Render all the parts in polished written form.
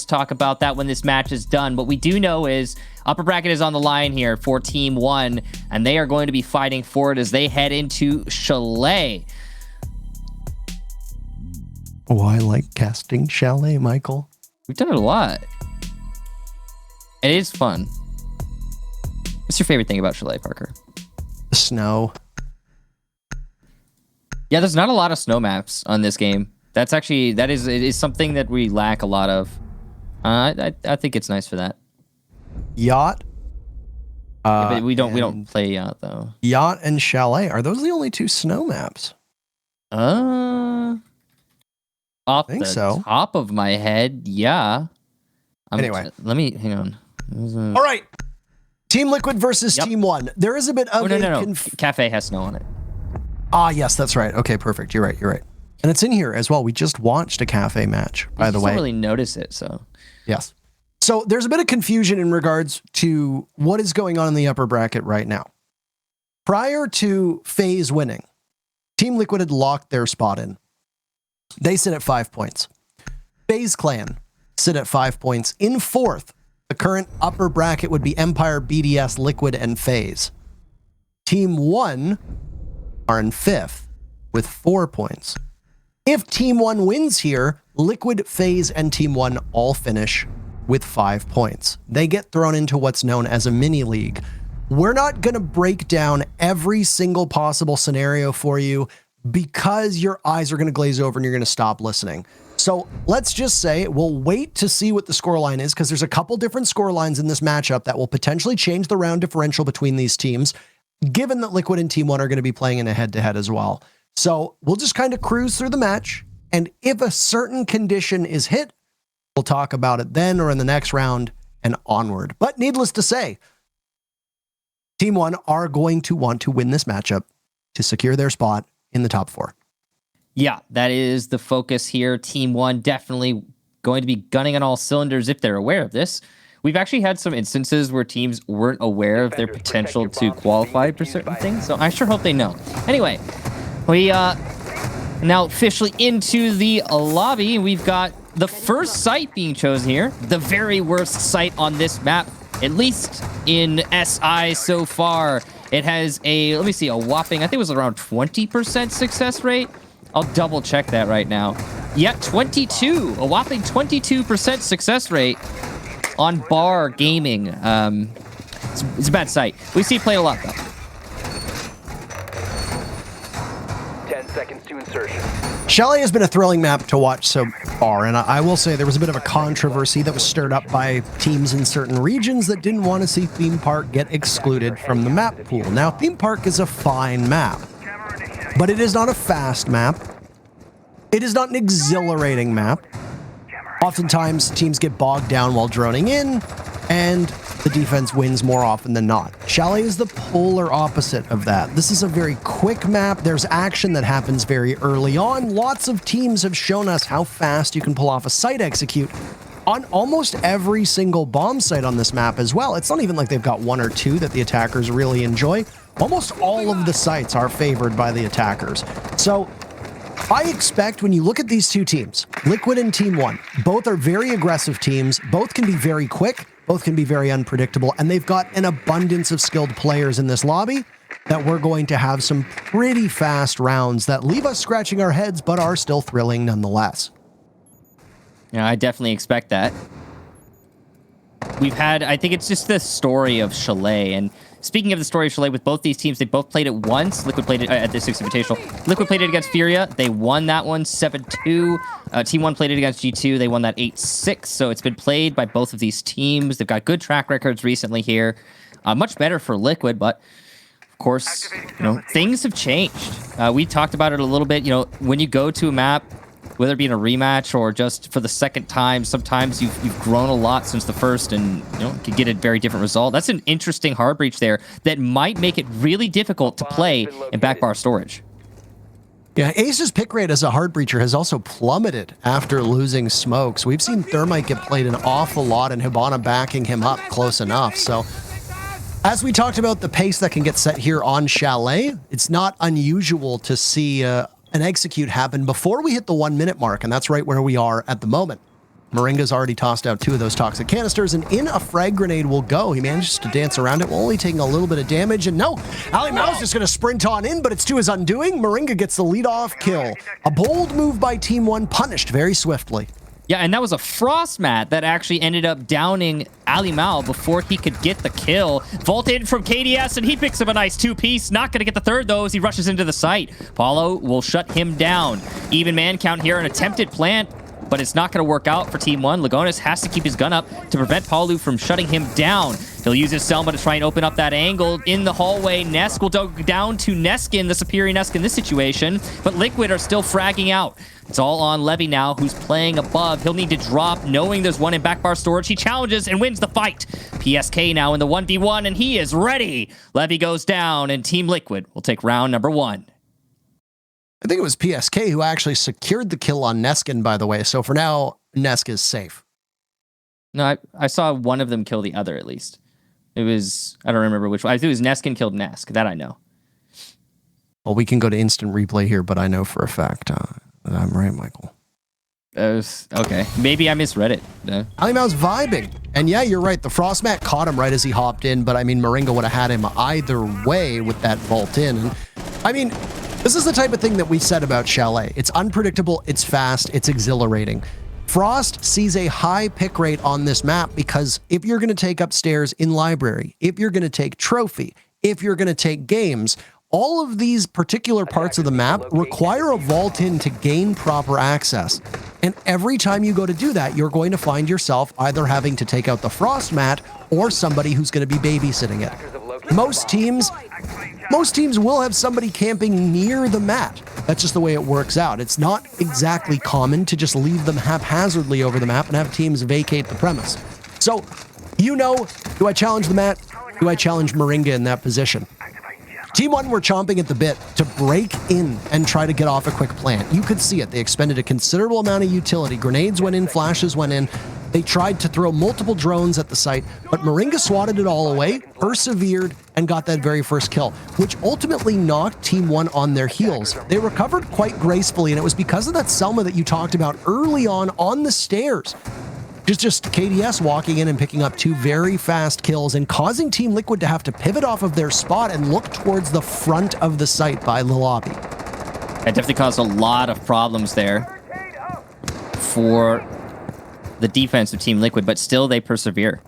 talk about that when this match is done. What we do know is upper bracket is on the line here for Team 1, and they are going to be fighting for it as they head into Chalet. Oh, I like casting Chalet, Michael. We've done it a lot. It is fun. What's your favorite thing about Chalet, Parker? The snow. Yeah, there's not a lot of snow maps on this game. It is something that we lack a lot of. I think it's nice for that. Yacht. Yeah, but we don't play Yacht though. Yacht and Chalet, are those the only 2 snow maps? Off the top of my head, yeah. Anyway, let me hang on. All right, Team Liquid versus Team 1. There is a bit of no. Cafe has snow on it. Ah, yes, that's right. Okay, perfect. You're right. And it's in here as well. We just watched a cafe match, by the way. I don't really notice it, so. Yes. So there's a bit of confusion in regards to what is going on in the upper bracket right now. Prior to FaZe winning, Team Liquid had locked their spot in. They sit at 5 points. FaZe Clan sit at 5 points. In 4th, the current upper bracket would be Empire, BDS, Liquid, and FaZe. Team 1 are in 5th with 4 points. If Team 1 wins here, Liquid, FaZe, and Team 1 all finish with 5 points. They get thrown into what's known as a mini league. We're not going to break down every single possible scenario for you because your eyes are going to glaze over and you're going to stop listening. So let's just say we'll wait to see what the scoreline is, because there's a couple different scorelines in this matchup that will potentially change the round differential between these teams, given that Liquid and Team 1 are going to be playing in a head-to-head as well. So we'll just kind of cruise through the match, and if a certain condition is hit, we'll talk about it then or in the next round and onward. But needless to say, Team 1 are going to want to win this matchup to secure their spot in the top 4. Yeah, that is the focus here. Team 1 definitely going to be gunning on all cylinders if they're aware of this. We've actually had some instances where teams weren't aware of their potential to qualify for certain things, so I sure hope they know. Anyway, we now officially into the lobby. We've got the first site being chosen here, the very worst site on this map, at least in SI so far. It has a whopping, I think it was around 20% success rate. I'll double check that right now. Yeah, a whopping 22% success rate on Bar Gaming. It's a bad site. We see it played a lot though. 10 seconds to insertion. Chalet has been a thrilling map to watch so far, and I will say there was a bit of a controversy that was stirred up by teams in certain regions that didn't want to see Theme Park get excluded from the map pool. Now, Theme Park is a fine map, but it is not a fast map. It is not an exhilarating map. Oftentimes, teams get bogged down while droning in, and the defense wins more often than not. Chalet is the polar opposite of that. This is a very quick map. There's action that happens very early on. Lots of teams have shown us how fast you can pull off a site execute on almost every single bomb site on this map as well. It's not even like they've got 1 or 2 that the attackers really enjoy. Almost all of the sites are favored by the attackers. So I expect when you look at these two teams, Liquid and Team 1, both are very aggressive teams. Both can be very quick. Both can be very unpredictable. And they've got an abundance of skilled players in this lobby that we're going to have some pretty fast rounds that leave us scratching our heads, but are still thrilling nonetheless. Yeah, I definitely expect that. I think it's just the story of Chalet. And speaking of the story of Chalet, with both these teams, they both played it once. Liquid played it at the 6th Invitational. Liquid played it against Furia. They won that one 7-2. Team 1 played it against G2. They won that 8-6. So it's been played by both of these teams. They've got good track records recently here. Much better for Liquid, but of course, things have changed. We talked about it a little bit. When you go to a map, whether it be in a rematch or just for the second time, sometimes you've grown a lot since the first, and could get a very different result. That's an interesting hard breach there that might make it really difficult to play in backbar storage. Yeah, Ace's pick rate as a hard breacher has also plummeted after losing smokes. We've seen Thermite get played an awful lot and Hibana backing him up close enough. So as we talked about the pace that can get set here on Chalet, it's not unusual to see an execute happen before we hit the 1 minute mark, and that's right where we are at the moment. Moringa's already tossed out 2 of those toxic canisters, and in a frag grenade will go. He manages to dance around it while only taking a little bit of damage. And no, Ali Mao's just going to sprint on in, but it's to his undoing. Moringa gets the lead-off kill. A bold move by Team 1, punished very swiftly. Yeah, and that was a frost mat that actually ended up downing Ali Mao before he could get the kill. Vault in from KDS, and he picks up a nice 2-piece. Not going to get the third, though, as he rushes into the site. Paulo will shut him down. Even man count here, an attempted plant, but it's not going to work out for Team 1. Lagonis has to keep his gun up to prevent Paulo from shutting him down. He'll use his Selma to try and open up that angle in the hallway. Nesk will go down to Neskin, the superior Nesk in this situation, but Liquid are still fragging out. It's all on Levy now, who's playing above. He'll need to drop, knowing there's one in back bar storage. He challenges and wins the fight. PSK now in the 1v1, and he is ready. Levy goes down, and Team Liquid will take round number 1. I think it was PSK who actually secured the kill on Neskin, by the way. So for now, Nesk is safe. No, I saw one of them kill the other, at least. It was, I don't remember which one. I think it was Neskin killed Nesk. That I know. Well, we can go to instant replay here, but I know for a fact that I'm right, Michael. Okay. Maybe I misread it. Ali Mao's vibing. And yeah, you're right. The frost mat caught him right as he hopped in, but I mean, Moringa would have had him either way with that vault in. And, I mean, this is the type of thing that we said about Chalet. It's unpredictable, it's fast, it's exhilarating. Frost sees a high pick rate on this map because if you're going to take upstairs in library, if you're going to take trophy, if you're going to take games, all of these particular parts of the map require a vault in to gain proper access. And every time you go to do that, you're going to find yourself either having to take out the frost mat or somebody who's going to be babysitting it. Most teams will have somebody camping near the mat. That's just the way it works out. It's not exactly common to just leave them haphazardly over the map and have teams vacate the premise. So, you know, do I challenge the mat? Do I challenge Moringa in that position? Team 1 were chomping at the bit to break in and try to get off a quick plant. You could see it. They expended a considerable amount of utility. Grenades went in, flashes went in. They tried to throw multiple drones at the site, but Moringa swatted it all away, persevered, and got that very first kill, which ultimately knocked Team 1 on their heels. They recovered quite gracefully, and it was because of that Selma that you talked about early on the stairs. Just KDS walking in and picking up 2 very fast kills and causing Team Liquid to have to pivot off of their spot and look towards the front of the site by the lobby. That definitely caused a lot of problems there for the defense of Team Liquid, but still they persevere.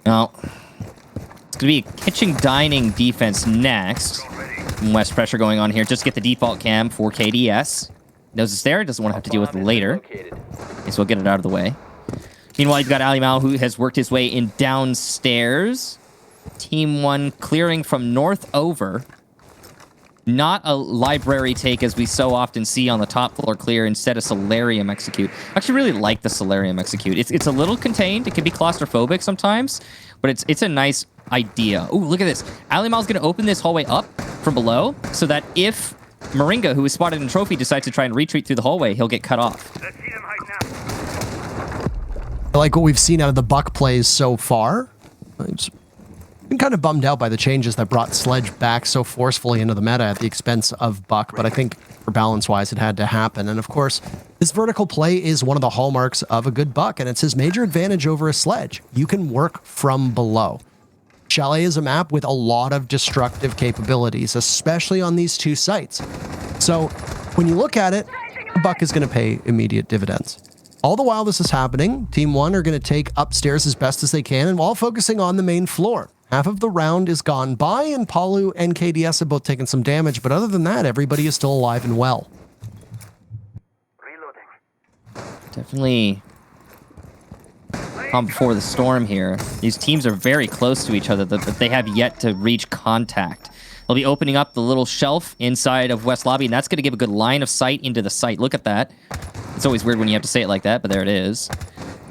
Now, it's going to be a kitchen dining defense next. Less pressure going on here. Just get the default cam for KDS. Knows it's there, doesn't want to have to deal with it later. Okay, so we'll get it out of the way. Meanwhile, you've got Ali Mao, who has worked his way in downstairs. Team 1 clearing from north over. Not a library take as we so often see on the top floor clear, instead of Solarium execute. I actually really like the Solarium execute. It's a little contained. It can be claustrophobic sometimes, but it's a nice idea. Ooh, look at this. Ali Mao's going to open this hallway up from below so that if Moringa, who is spotted in trophy, decides to try and retreat through the hallway, he'll get cut off. I like what we've seen out of the Buck plays so far. I've been kind of bummed out by the changes that brought Sledge back so forcefully into the meta at the expense of Buck, but I think for balance-wise it had to happen. And of course, this vertical play is one of the hallmarks of a good Buck, and it's his major advantage over a Sledge. You can work from below. Chalet is a map with a lot of destructive capabilities, especially on these 2 sites. So when you look at it, Buck is going to pay immediate dividends. All the while this is happening, Team 1 are going to take upstairs as best as they can, and while focusing on the main floor. Half of the round is gone by, and Palu and KDS have both taken some damage, but other than that, everybody is still alive and well. Definitely calm before the storm here. These teams are very close to each other, but they have yet to reach contact. They'll be opening up the little shelf inside of West Lobby, and that's going to give a good line of sight into the site. Look at that. It's always weird when you have to say it like that, but there it is.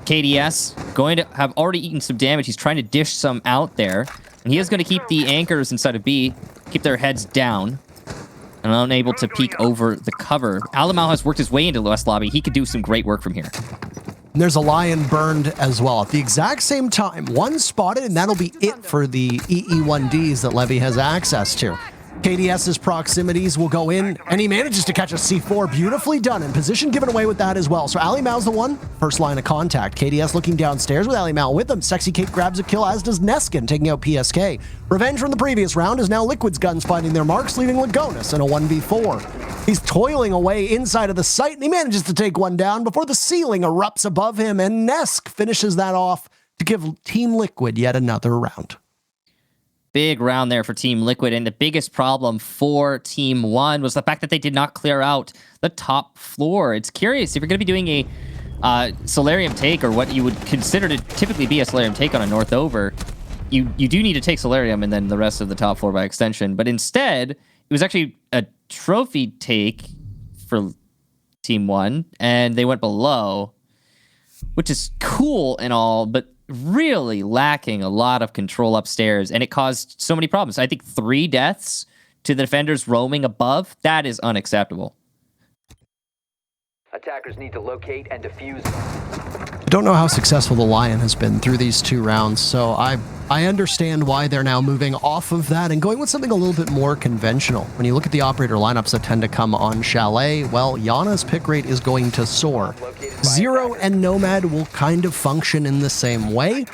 KDS going to have already eaten some damage. He's trying to dish some out there, and he is going to keep the anchors inside of B, keep their heads down, and unable to peek over the cover. Alamau has worked his way into the West Lobby. He could do some great work from here. And there's a lion burned as well. At the exact same time, one spotted, and that'll be it for the EE1Ds that Levy has access to. KDS's proximities will go in, and he manages to catch a C4. Beautifully done, and position given away with that as well. So Ali Mao's the one, first line of contact. KDS looking downstairs with Ali Mao with him. Sexy Kate grabs a kill, as does Neskin, taking out PSK. Revenge from the previous round is now Liquid's guns finding their marks, leaving Lagonis in a 1v4. He's toiling away inside of the site, and he manages to take one down before the ceiling erupts above him, and Nesk finishes that off to give Team Liquid yet another round. Big round there for Team Liquid, and the biggest problem for Team One was the fact that they did not clear out the top floor. It's curious, if you're going to be doing a Solarium take, or what you would consider to typically be a Solarium take on a North Over, you do need to take Solarium and then the rest of the top floor by extension. But instead, it was actually a trophy take for Team One, and they went below, which is cool and all, but really lacking a lot of control upstairs, and it caused so many problems. I think 3 deaths to the defenders roaming above. That is unacceptable. Attackers need to locate and defuse. I don't know how successful the Lion has been through these 2 rounds, so I understand why they're now moving off of that and going with something a little bit more conventional. When you look at the operator lineups that tend to come on Chalet, well, Yana's pick rate is going to soar. Zero and Nomad will kind of function in the same way.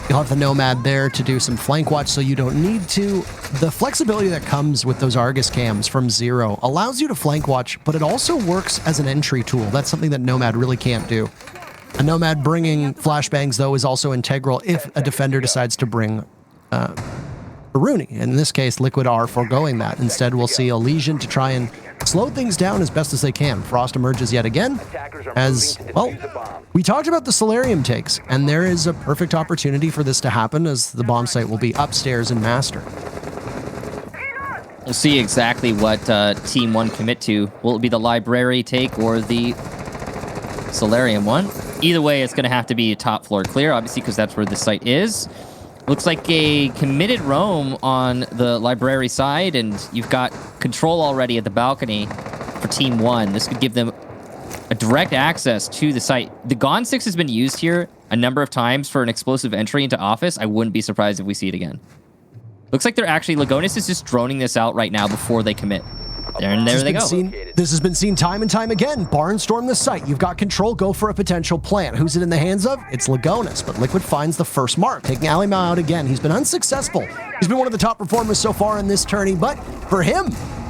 You'll have the Nomad there to do some flank watch, so you don't need to. The flexibility that comes with those Argus cams from Zero allows you to flank watch, but it also works as an entry tool. That's something that Nomad really can't do. A Nomad bringing flashbangs, though, is also integral if a defender decides to bring Rooney. In this case, Liquid are foregoing that. Instead, we'll see a Legion to try and slow things down as best as they can. Frost emerges yet again as, well, we talked about the Solarium takes, and there is a perfect opportunity for this to happen as the bomb site will be upstairs in Master. We'll see exactly what Team 1 commit to. Will it be the Library take or the Solarium one? Either way, it's going to have to be a top floor clear, obviously, because that's where the site is. Looks like a committed roam on the Library side, and you've got control already at the balcony for Team 1. This could give them a direct access to the site. The Gon 6 has been used here a number of times for an explosive entry into office. I wouldn't be surprised if we see it again. Looks like they're actually... Lagonis is just droning this out right now before they commit. And there they go. This has been seen time and time again. Barnstorm the site. You've got control. Go for a potential plant. Who's it in the hands of? It's Lagonis, but Liquid finds the first mark, taking Alima out again. He's been unsuccessful. He's been one of the top performers so far in this tourney, but for him,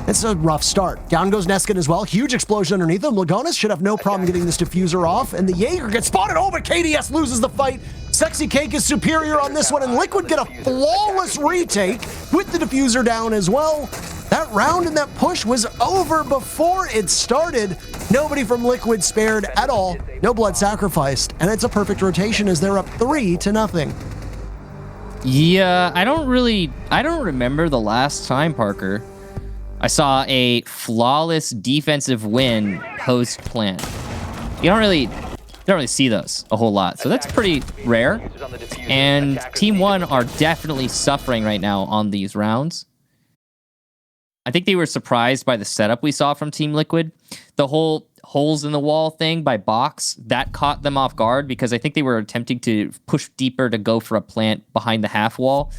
it's a rough start. Down goes Neskin as well. Huge explosion underneath him. Lagonis should have no problem getting this diffuser off, and the Jaeger gets spotted. Oh, but KDS loses the fight. Sexy Cake is superior on this one, and Liquid get a flawless retake with the diffuser down as well. That round and that push was over before it started. Nobody from Liquid spared at all. No blood sacrificed, and it's a perfect rotation as they're up 3-0. Yeah, I don't remember the last time, Parker, I saw a flawless defensive win post plant. You don't really see those a whole lot, so that's pretty rare. And Team 1 are definitely suffering right now on these rounds. I think they were surprised by the setup we saw from Team Liquid. The whole holes in the wall thing by Box, that caught them off guard because I think they were attempting to push deeper to go for a plant behind the half wall,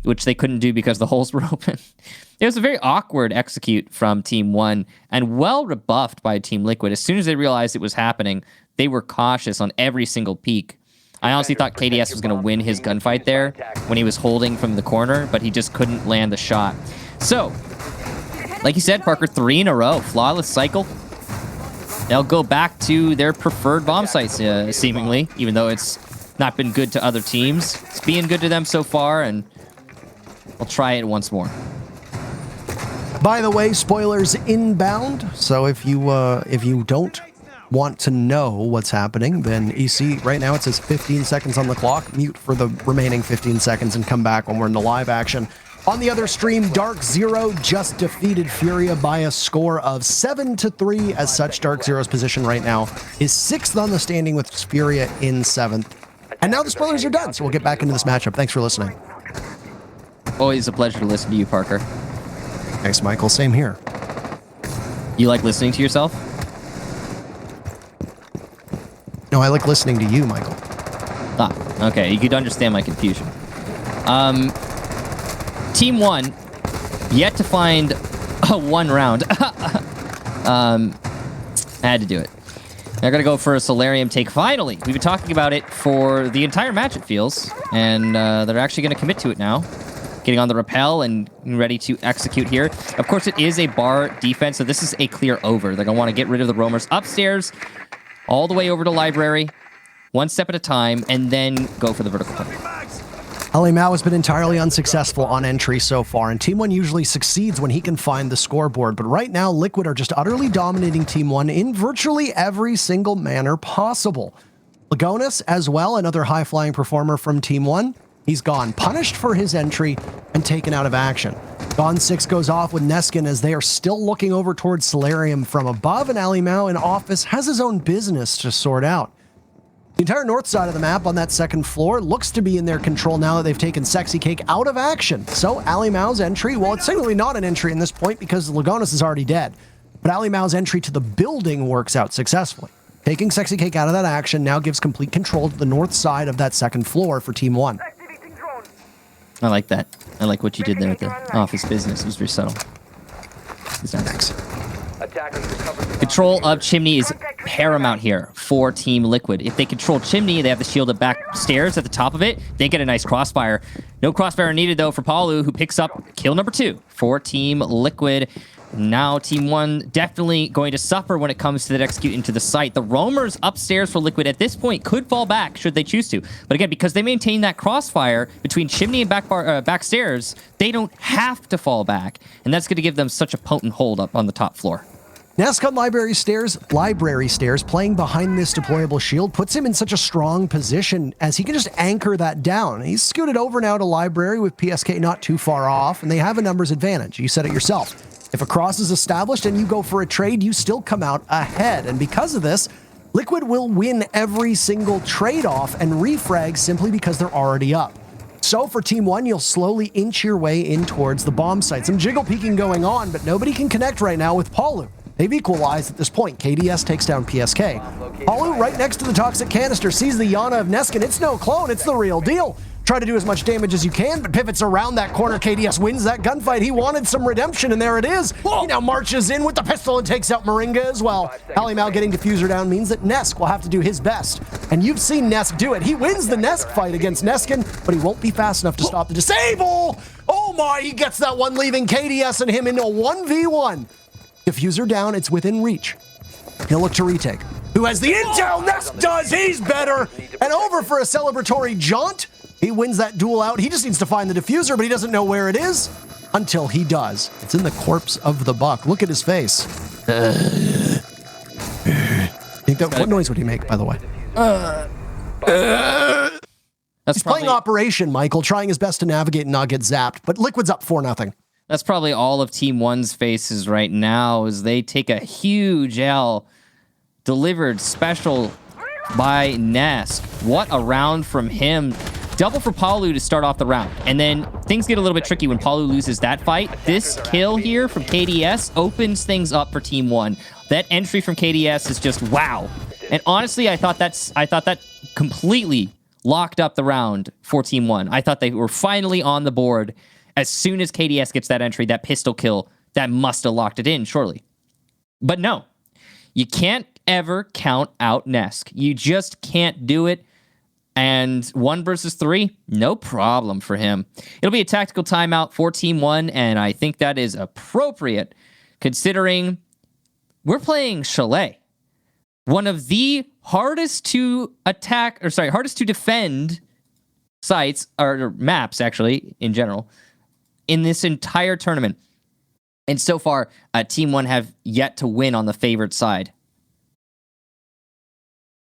which they couldn't do because the holes were open. It was a very awkward execute from Team 1 and well rebuffed by Team Liquid. As soon as they realized it was happening, they were cautious on every single peak. I honestly thought KDS was going to win his gunfight there when he was holding from the corner, but he just couldn't land the shot. So, like you said, Parker, 3 in a row. Flawless cycle. They'll go back to their preferred bomb sites, seemingly, even though it's not been good to other teams. It's being good to them so far, and I'll try it once more. By the way, spoilers inbound. So if you don't want to know what's happening, then EC, right now it says 15 seconds on the clock. Mute for the remaining 15 seconds and come back when we're in the live action. On the other stream, Dark Zero just defeated Furia by a score of 7-3. As such, Dark Zero's position right now is 6th on the standing with Furia in 7th. And now the spoilers are done, so we'll get back into this matchup. Thanks for listening. Always a pleasure to listen to you, Parker. Thanks, Michael. Same here. You like listening to yourself? No, I like listening to you, Michael. Ah, okay. You could understand my confusion. Team 1, Yet to find a 1 round. I had to do it. They're going to go for a Solarium take. Finally, we've been talking about it for the entire match, it feels. And they're actually going to commit to it now. Getting on the rappel and ready to execute here. Of course, it is a bar defense, so this is a clear over. They're going to want to get rid of the roamers upstairs, all the way over to library, one step at a time, and then go for the vertical play. Ali Mao has been entirely unsuccessful on entry so far, and Team 1 usually succeeds when he can find the scoreboard. But right now, Liquid are just utterly dominating Team 1 in virtually every single manner possible. Lagonis, as well, another high-flying performer from Team 1, he's gone punished for his entry and taken out of action. Gone 6 goes off with Neskin as they are still looking over towards Solarium from above, and Ali Mao in office has his own business to sort out. The entire north side of the map on that second floor looks to be in their control now that they've taken Sexy Cake out of action. So Ali Mao's entry, well, it's technically not an entry in this point because Lagonis is already dead. But Ali Mao's entry to the building works out successfully. Taking Sexy Cake out of that action now gives complete control to the north side of that second floor for Team 1. I like that. I like what you did there at the office business. It was very subtle. It's nice. Control of Chimney is paramount here for Team Liquid. If they control Chimney, they have the shielded back stairs at the top of it. They get a nice crossfire. No crossfire needed, though, for Palu, who picks up kill number 2 for Team Liquid. Now Team 1 definitely going to suffer when it comes to that execute into the site. The roamers upstairs for Liquid at this point could fall back should they choose to. But again, because they maintain that crossfire between Chimney and backstairs, they don't have to fall back. And that's going to give them such a potent hold up on the top floor. Nesk on library stairs, playing behind this deployable shield puts him in such a strong position as he can just anchor that down. He's scooted over now to library with PSK not too far off, and they have a numbers advantage. You said it yourself. If a cross is established and you go for a trade, you still come out ahead. And because of this, Liquid will win every single trade-off and refrag simply because they're already up. So for Team 1, you'll slowly inch your way in towards the bomb site. Some jiggle peeking going on, but nobody can connect right now with Palu. They've equalized at this point. KDS takes down PSK. Palu, right next to the toxic canister, sees the Yana of Neskin. It's no clone, it's the real deal. Try to do as much damage as you can, but pivots around that corner. KDS wins that gunfight. He wanted some redemption, and there it is. He now marches in with the pistol and takes out Moringa as well. Ali Mao getting diffuser down means that Nesk will have to do his best. And you've seen Nesk do it. He wins the Nesk fight against Neskin, but he won't be fast enough to stop the disable. Oh my, he gets that one, leaving KDS and him in a 1v1. Diffuser down, it's within reach. He'll look to retake. Who has the intel? Nesk does, he's better. And over for a celebratory jaunt. He wins that duel out. He just needs to find the diffuser, but he doesn't know where it is until he does. It's in the corpse of the buck. Look at his face. What noise would he make, by the way? He's playing Operation, Michael, trying his best to navigate and not get zapped, but Liquid's up 4-0. That's probably all of Team 1's faces right now as they take a huge L. Delivered special by Nesk. What a round from him. Double for Palu to start off the round. And then things get a little bit tricky when Palu loses that fight. This kill here from KDS opens things up for Team 1. That entry from KDS is just wow. And honestly, I thought that completely locked up the round for Team 1. I thought they were finally on the board. As soon as KDS gets that entry, that pistol kill, that must have locked it in, surely. But no, you can't ever count out Nesk. You just can't do it. And 1 versus 3, no problem for him. It'll be a tactical timeout for Team 1, and I think that is appropriate considering we're playing Chalet. One of the hardest to defend sites, or maps actually, in general, in this entire tournament. And so far, Team 1 have yet to win on the favored side.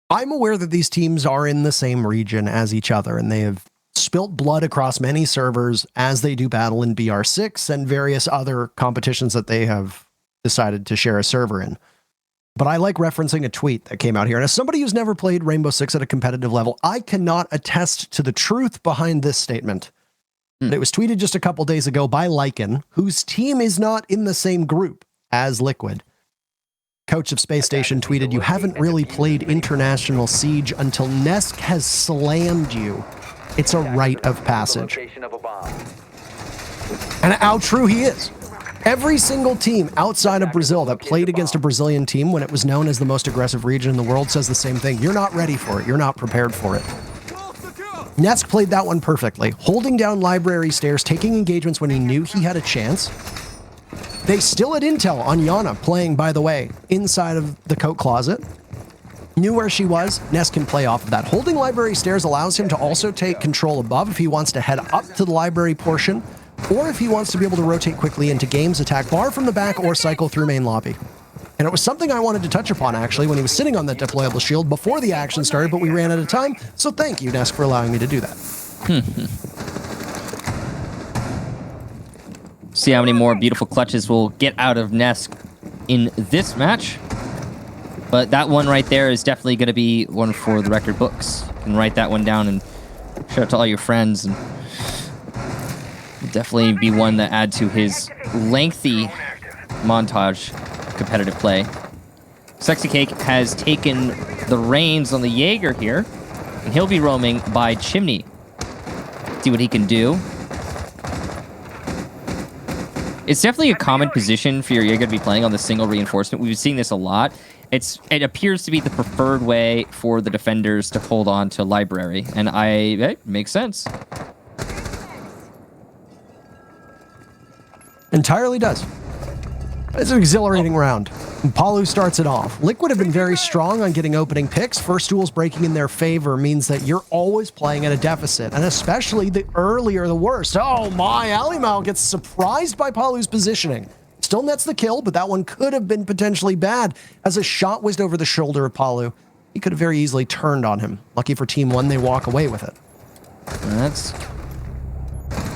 I'm aware that these teams are in the same region as each other, and they have spilt blood across many servers as they do battle in BR6 and various other competitions that they have decided to share a server in. But I like referencing a tweet that came out here. And as somebody who's never played Rainbow Six at a competitive level, I cannot attest to the truth behind this statement. But it was tweeted just a couple days ago by Lycan, whose team is not in the same group as Liquid. Coach of Space Station tweeted, "You haven't really played International Siege until Nesk has slammed you. It's a rite of passage." And how true he is. Every single team outside of Brazil that played against a Brazilian team when it was known as the most aggressive region in the world says the same thing. You're not ready for it. You're not prepared for it. Nesk played that one perfectly, holding down library stairs, taking engagements when he knew he had a chance. They still had intel on Yana playing, by the way, inside of the coat closet. Knew where she was. Nesk can play off of that. Holding library stairs allows him to also take control above if he wants to head up to the library portion, or if he wants to be able to rotate quickly into games, attack bar from the back, or cycle through main lobby. And it was something I wanted to touch upon, actually, when he was sitting on that deployable shield before the action started, but we ran out of time, so thank you, Nesk, for allowing me to do that. See how many more beautiful clutches we'll get out of Nesk in this match. But that one right there is definitely going to be one for the record books. You can write that one down and show it to all your friends, and definitely be one that add to his lengthy montage competitive play. Sexy Cake has taken the reins on the Jaeger here, and he'll be roaming by Chimney. See what he can do. It's definitely a common position for your Jaeger to be playing on the single reinforcement. We've seen this a lot. It appears to be the preferred way for the defenders to hold on to library, and it makes sense. Entirely does. It's an exhilarating round. And Palu starts it off. Liquid have been very strong on getting opening picks. First duels breaking in their favor means that you're always playing at a deficit, and especially the earlier the worse. Oh my, Alimao gets surprised by Palu's positioning. Still nets the kill, but that one could have been potentially bad as a shot whizzed over the shoulder of Palu. He could have very easily turned on him. Lucky for Team 1, they walk away with it. That's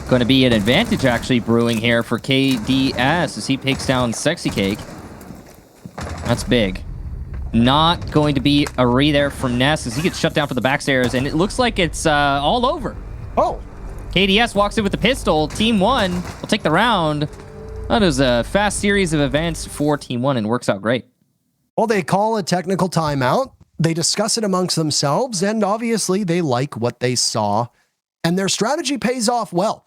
going to be an advantage actually brewing here for KDS as he takes down Sexy Cake. That's big. Not going to be a re there from Ness as he gets shut down for the backstairs, and it looks like it's all over. Oh. KDS walks in with the pistol. Team 1 will take the round. That is a fast series of events for Team 1 and works out great. Well, they call a technical timeout. They discuss it amongst themselves, and obviously they like what they saw, and their strategy pays off well.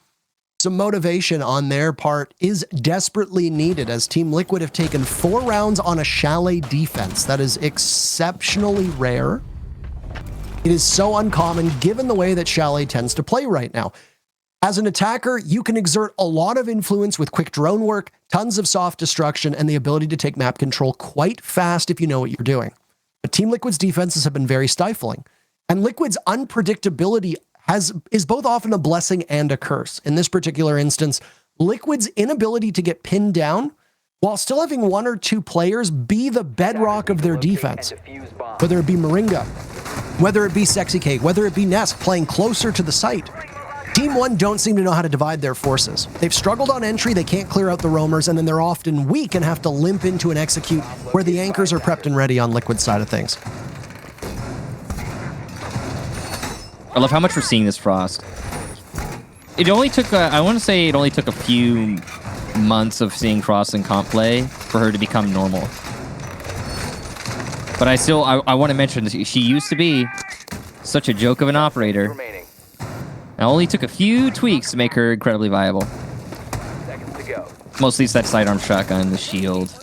Some motivation on their part is desperately needed as Team Liquid have taken 4 rounds on a Chalet defense. That is exceptionally rare. It is so uncommon given the way that Chalet tends to play right now. As an attacker, you can exert a lot of influence with quick drone work, tons of soft destruction, and the ability to take map control quite fast if you know what you're doing. But Team Liquid's defenses have been very stifling, and Liquid's unpredictability is both often a blessing and a curse. In this particular instance, Liquid's inability to get pinned down while still having 1 or 2 players be the bedrock of their defense. Whether it be Moringa, whether it be Sexy Cake, whether it be Nesk playing closer to the site, Team 1 don't seem to know how to divide their forces. They've struggled on entry, they can't clear out the roamers, and then they're often weak and have to limp into an execute where the anchors are prepped and ready on Liquid's side of things. I love how much we're seeing this Frost. It only took, I want to say it only took a few months of seeing Frost in comp play for her to become normal. But I want to mention, she used to be such a joke of an operator. It only took a few tweaks to make her incredibly viable. Mostly it's that sidearm shotgun, the shield,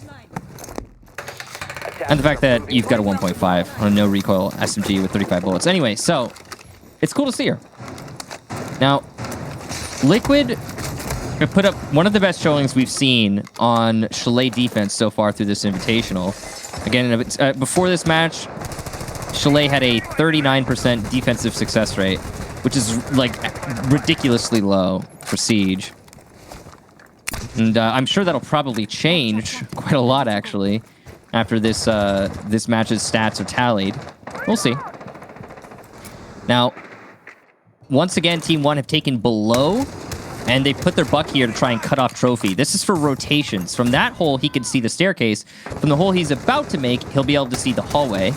and the fact that you've got a 1.5 on a no recoil SMG with 35 bullets. Anyway, so it's cool to see her. Now, Liquid have put up one of the best showings we've seen on Chalet defense so far through this Invitational. Again, before this match, Chalet had a 39% defensive success rate, which is like ridiculously low for Siege. And I'm sure that'll probably change quite a lot, actually, after this this match's stats are tallied. We'll see. Now, once again, Team 1 have taken below, and they put their buck here to try and cut off Trophy. This is for rotations. From that hole, he can see the staircase. From the hole he's about to make, he'll be able to see the hallway.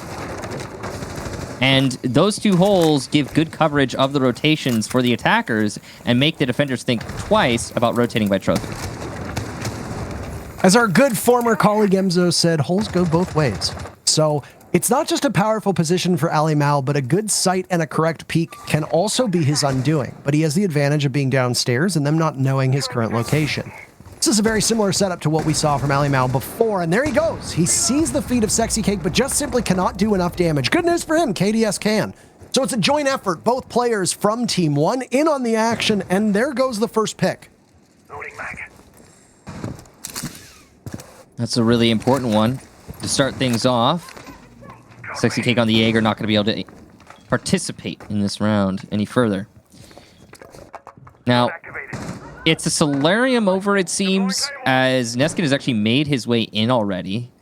And those 2 holes give good coverage of the rotations for the attackers and make the defenders think twice about rotating by Trophy. As our good former colleague Emzo said, holes go both ways. So it's not just a powerful position for Ali Mal, but a good sight and a correct peek can also be his undoing. But he has the advantage of being downstairs and them not knowing his current location. This is a very similar setup to what we saw from Ali Mao before, and there he goes. He sees the feet of Sexy Cake, but just simply cannot do enough damage. Good news for him, KDS can. So it's a joint effort. Both players from Team 1 in on the action, and there goes the first pick. That's a really important one to start things off. Sexy Cake on the Jaeger not going to be able to participate in this round any further. Now, it's a Solarium over, it seems, as Nesk has actually made his way in already.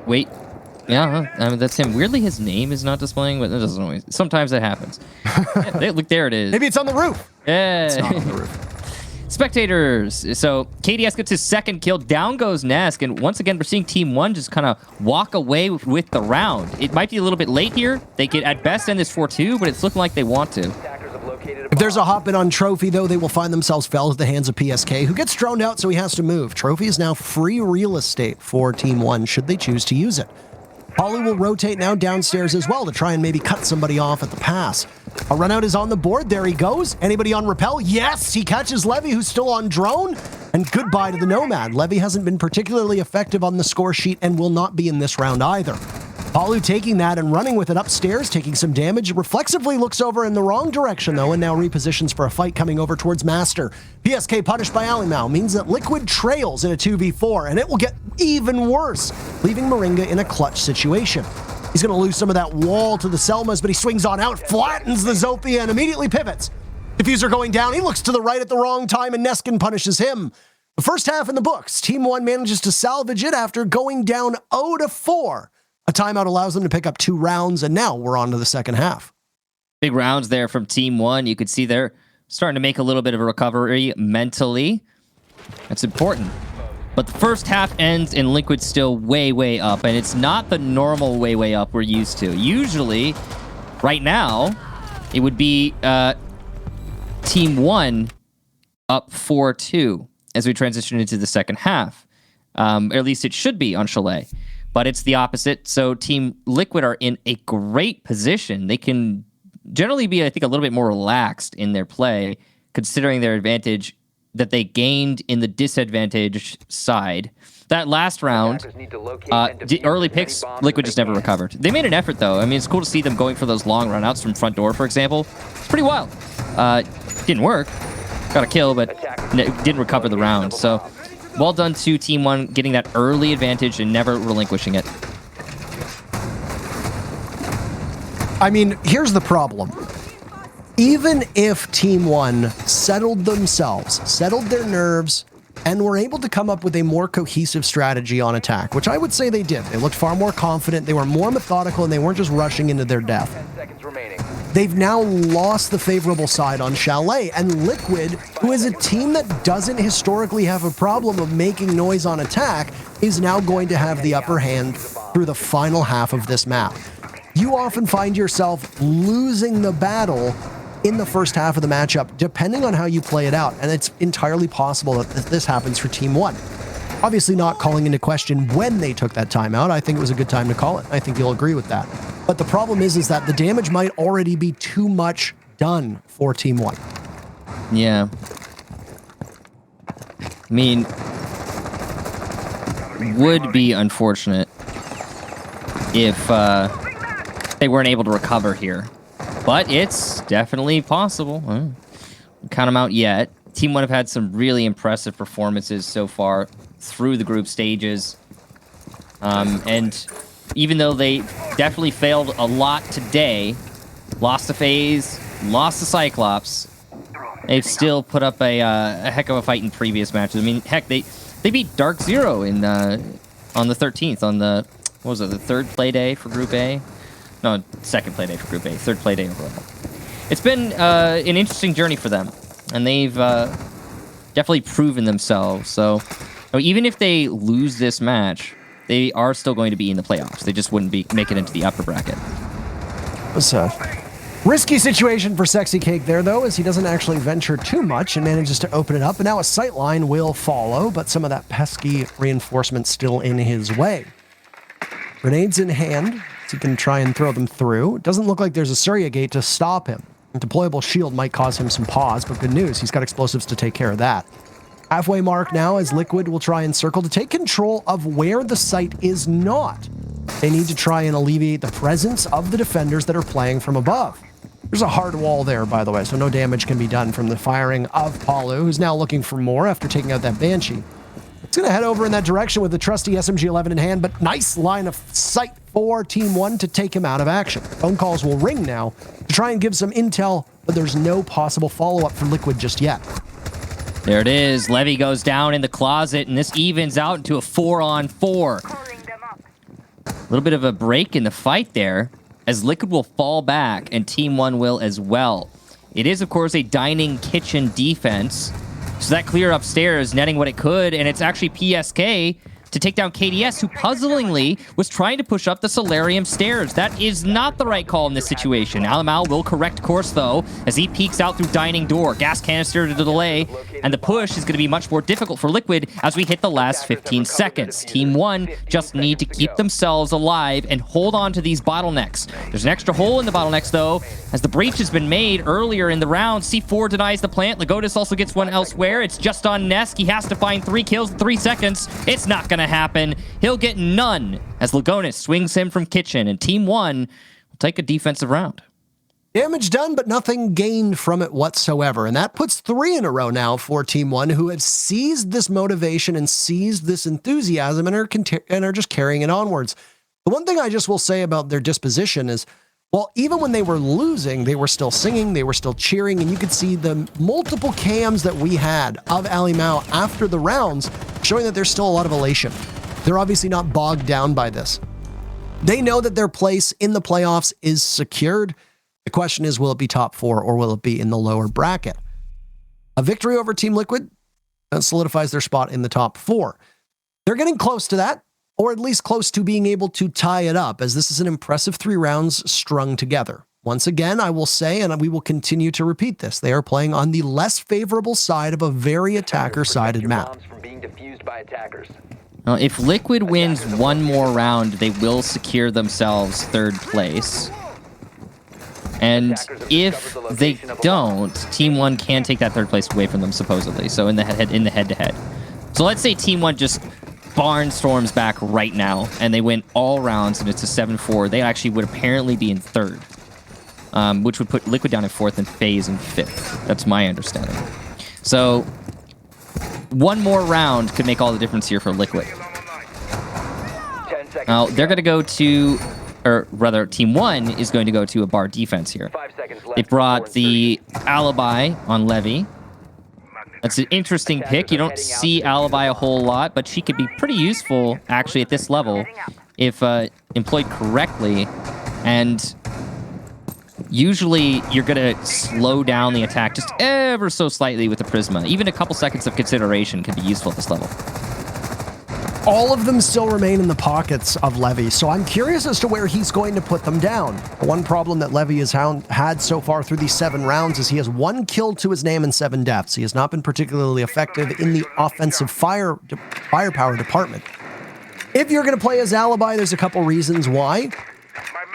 Wait. Yeah, I mean, that's him. Weirdly, his name is not displaying, but that doesn't always. Sometimes that happens. Yeah, look, there it is. Maybe it's on the roof. Yeah. It's not on the roof. Spectators. So KDS gets his second kill. Down goes Nesk, and once again, we're seeing Team 1 just kind of walk away with the round. It might be a little bit late here. They could, at best, end this 4-2, but it's looking like they want to. If there's a hop in on Trophy, though, they will find themselves felled at the hands of PSK, who gets droned out, so he has to move. Trophy is now free real estate for Team 1, should they choose to use it. Polly will rotate now downstairs as well to try and maybe cut somebody off at the pass. A run out is on the board. There he goes. Anybody on Repel? Yes! He catches Levy, who's still on drone. And goodbye to the Nomad. Levy hasn't been particularly effective on the score sheet and will not be in this round either. Palu taking that and running with it upstairs, taking some damage. Reflexively looks over in the wrong direction, though, and now repositions for a fight coming over towards Master. PSK punished by Alimau means that Liquid trails in a 2v4, and it will get even worse, leaving Moringa in a clutch situation. He's going to lose some of that wall to the Selmas, but he swings on out, flattens the Zofia, and immediately pivots. Diffuser going down. He looks to the right at the wrong time, and Neskin punishes him. The first half in the books. Team 1 manages to salvage it after going down 0-4. A timeout allows them to pick up 2 rounds, and now we're on to the second half. Big rounds there from Team 1. You could see they're starting to make a little bit of a recovery mentally. That's important. But the first half ends and Liquid's still way, way up, and it's not the normal way, way up we're used to. Usually, right now, it would be Team 1 up 4-2 as we transition into the second half. Or at least it should be on Chalet. But it's the opposite. So Team Liquid are in a great position. They can generally be, I think, a little bit more relaxed in their play, considering their advantage that they gained in the disadvantaged side. That last round, early picks, Liquid just never recovered. They made an effort, though. I mean, it's cool to see them going for those long runouts from front door, for example. It's pretty wild. Didn't work. Got a kill, but didn't recover the round. So well done to Team 1 getting that early advantage and never relinquishing it. I mean, here's the problem. Even if Team 1 settled themselves, settled their nerves, and were able to come up with a more cohesive strategy on attack, which I would say they did. They looked far more confident, they were more methodical, and they weren't just rushing into their death. They've now lost the favorable side on Chalet, and Liquid, who is a team that doesn't historically have a problem of making noise on attack, is now going to have the upper hand through the final half of this map. You often find yourself losing the battle in the first half of the matchup, depending on how you play it out, and it's entirely possible that this happens for Team 1. Obviously not calling into question when they took that timeout. I think it was a good time to call it. I think you'll agree with that. But the problem is that the damage might already be too much done for Team 1. Yeah. I mean, would be unfortunate if they weren't able to recover here. But it's definitely possible. Don't count them out yet. Team 1 have had some really impressive performances so far through the group stages. And even though they definitely failed a lot today, lost to FaZe, lost to Cyclops, they've still put up a heck of a fight in previous matches. I mean, heck, they beat Dark Zero in on the 13th, on the, what was it, the third play day for Group A? No, second play day for Group A, third play day overall. It's been an interesting journey for them, and they've definitely proven themselves. So even if they lose this match, they are still going to be in the playoffs. They just wouldn't be make it into the upper bracket. It's a risky situation for Sexy Cake there, though, as he doesn't actually venture too much and manages to open it up. And now a sightline will follow, but some of that pesky reinforcement still in his way. Grenades in hand, so he can try and throw them through. It doesn't look like there's a Surya gate to stop him. A deployable shield might cause him some pause, but good news, he's got explosives to take care of that. Halfway mark now as Liquid will try and circle to take control of where the site is not. They need to try and alleviate the presence of the defenders that are playing from above. There's a hard wall there, by the way, so no damage can be done from the firing of Paulo, who's now looking for more after taking out that Banshee. It's going to head over in that direction with the trusty SMG-11 in hand, but nice line of sight for Team 1 to take him out of action. Phone calls will ring now to try and give some intel, but there's no possible follow-up for Liquid just yet. There it is. Levy goes down in the closet, and this evens out into a 4-on-4. A little bit of a break in the fight there, as Liquid will fall back, and Team 1 will as well. It is, of course, a dining kitchen defense. So that clear upstairs, netting what it could, and it's actually PSK to take down KDS, who puzzlingly was trying to push up the Solarium stairs. That is not the right call in this situation. Alamal will correct course, though, as he peeks out through dining door. Gas canister to delay, and the push is going to be much more difficult for Liquid as we hit the last 15 seconds. Team 1 just need to keep themselves alive and hold on to these bottlenecks. There's an extra hole in the bottlenecks, though, as the breach has been made earlier in the round. C4 denies the plant. Lagotis also gets one elsewhere. It's just on Nesk. He has to find 3 kills in 3 seconds. It's not going to happen. He'll get none as Lagonis swings him from kitchen, and Team 1 will take a defensive round. Damage done, but nothing gained from it whatsoever. And that puts 3 in a row now for Team 1, who have seized this motivation and seized this enthusiasm and are just carrying it onwards. The one thing I just will say about their disposition is, well, even when they were losing, they were still singing, they were still cheering, and you could see the multiple cams that we had of Ali Mao after the rounds showing that there's still a lot of elation. They're obviously not bogged down by this. They know that their place in the playoffs is secured. The question is, will it be top 4 or will it be in the lower bracket? A victory over Team Liquid solidifies their spot in the top 4. They're getting close to that, or at least close to being able to tie it up, as this is an impressive 3 rounds strung together. Once again, I will say, and we will continue to repeat this, they are playing on the less favorable side of a very attacker-sided map. Now, if Liquid wins one more round, they will secure themselves 3rd place. And if they don't, Team 1 can take that 3rd place away from them, supposedly. So in the head-to-head. So let's say Team 1 just barnstorms back right now, and they win all rounds, and it's a 7-4. They actually would apparently be in 3rd, which would put Liquid down in 4th and FaZe in 5th. That's my understanding. So one more round could make all the difference here for Liquid. Now, they're going to go to, or rather, Team 1 is going to go to a bar defense here. They brought the Alibi on Levy. That's an interesting pick. You don't see Alibi a whole lot, but she could be pretty useful, actually, at this level, if employed correctly. And usually, you're going to slow down the attack just ever so slightly with the Prisma. Even a couple seconds of consideration could be useful at this level. All of them still remain in the pockets of Levy, so I'm curious as to where he's going to put them down. One problem that Levy has had so far through these 7 rounds is he has 1 kill to his name and 7 deaths. He has not been particularly effective in the offensive firepower department. If you're going to play as Alibi, there's a couple reasons why.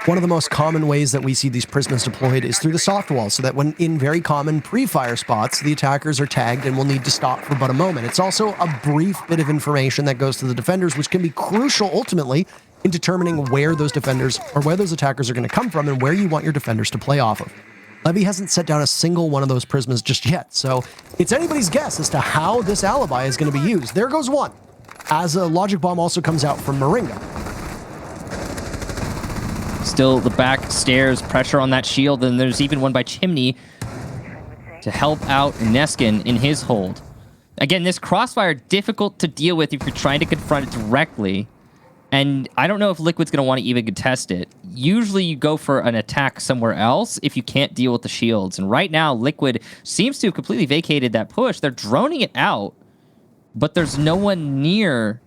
One of the most common ways that we see these Prismas deployed is through the soft wall, so that when in very common pre-fire spots, the attackers are tagged and will need to stop for but a moment. It's also a brief bit of information that goes to the defenders, which can be crucial ultimately in determining where those defenders or where those attackers are going to come from and where you want your defenders to play off of. Levy hasn't set down a single one of those Prismas just yet, so it's anybody's guess as to how this Alibi is going to be used. There goes one, as a logic bomb also comes out from Moringa. Still the back stairs, pressure on that shield, and there's even one by Chimney to help out Neskin in his hold. Again, this crossfire, difficult to deal with if you're trying to confront it directly, and I don't know if Liquid's going to want to even contest it. Usually you go for an attack somewhere else if you can't deal with the shields, and right now Liquid seems to have completely vacated that push. They're droning it out, but there's no one near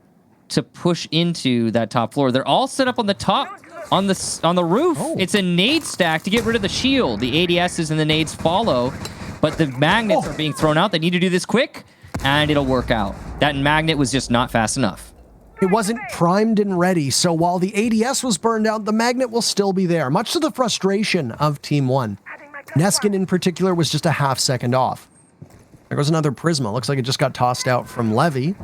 to push into that top floor. They're all set up on the top, on the roof. Oh. It's a nade stack to get rid of the shield. The ADSs and the nades follow, but the magnets are being thrown out. They need to do this quick, and it'll work out. That magnet was just not fast enough. It wasn't primed and ready, so while the ADS was burned out, the magnet will still be there, much to the frustration of Team 1. Neskin in particular was just a half second off. There goes another Prisma. Looks like it just got tossed out from Levy.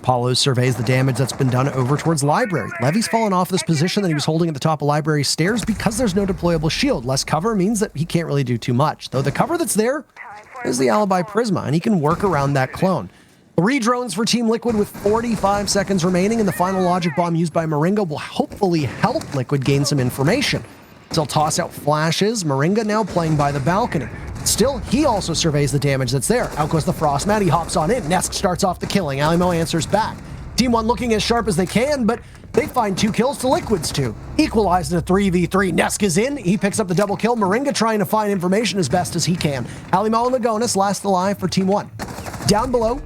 Paulo surveys the damage that's been done over towards Library. Levy's fallen off this position that he was holding at the top of Library stairs because there's no deployable shield. Less cover means that he can't really do too much. Though the cover that's there is the Alibi Prisma, and he can work around that clone. 3 drones for Team Liquid with 45 seconds remaining, and the final logic bomb used by Moringa will hopefully help Liquid gain some information. They'll toss out flashes. Moringa now playing by the balcony. Still, he also surveys the damage that's there. Out goes the Frost Mat. He hops on in. Nesk starts off the killing. Alimo answers back. Team 1 looking as sharp as they can, but they find 2 kills to Liquid's 2. Equalized at a 3v3. Nesk is in. He picks up the double kill. Moringa trying to find information as best as he can. Alimo and Lagonis last alive for Team 1. Down below,